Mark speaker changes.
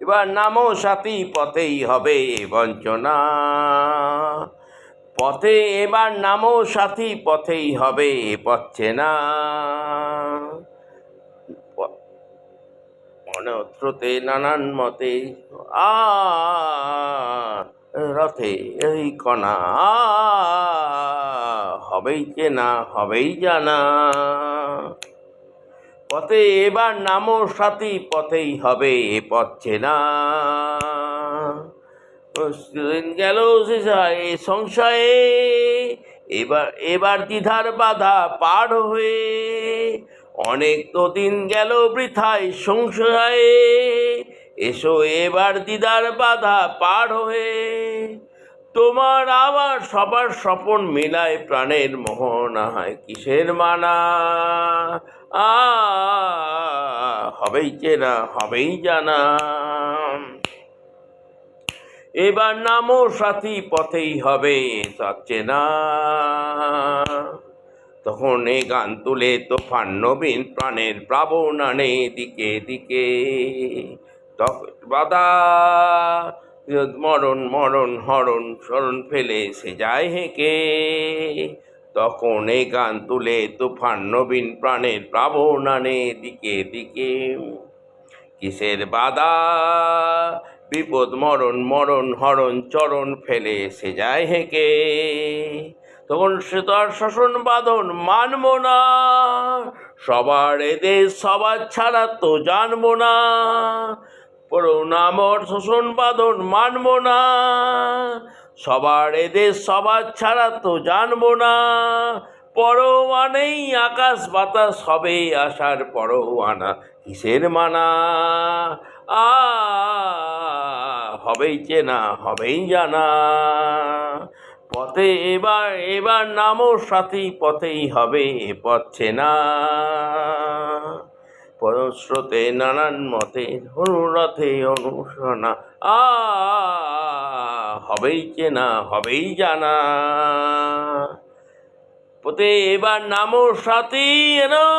Speaker 1: এবার নামো সাথী, পথেই হবে বঞ্চনা। পথে এবার নামো সাথী, পথেই হবে পথছে না। অন্যত্রতে নানান মতে আ রথে এই কণা হবেই চেনা, হবেই জানা। পথে এবার নামো সাথী, পথেই হবে পথছে না। দিন গেল এ সংশয়ে, এবার দ্বিধার বাধা পার হয়ে। অনেক তো দিন গেল বৃথায় সংশয়ে, এসো এবার দ্বিধার বাধা পার হয়ে। তোমার আবার সবার স্বপন মেলায় প্রাণের মোহনায় কিসের মানা। হবেই চেনা, হবেই জানা। এবার নামো সাথী, পথেই হবে থাকছে না। তখন এ গান তুলে তোফান নবীন প্রাণের প্লাবন আনে দিকে দিকে। বাধা মরণ মরণ হরণ স্মরণ ফেলে সে যায় হেঁকে। তখন এ গান তুলে তুফান নবীন প্রাণের প্লাবন আনে দিকে দিকে। কিসের বাধা বিপদ মরণ মরণ হরণ চরণ ফেলে সে যায় হেঁকে। তখন সে তার শাসন বাঁধন মানব না, সবার এদেশ সবার ছাড়া তো জানবো না। নামর শোষণ বাঁধন মানব না, সবার এদেশ সবার ছাড়া তো জানবো না। পরোয়ানেই আকাশ বাতাস হবে আসার পরোয়ানা কিসের মানা। হবেই চেনা, হবেই জানা। পথে এবার নামো সাথী, পথেই হবে পথছে না। পদস্রোতে নানান মতে অনুরথে অনুসরণা হবেই চেনা, হবেই জানা। পথে এবার নামো সাথী এনো।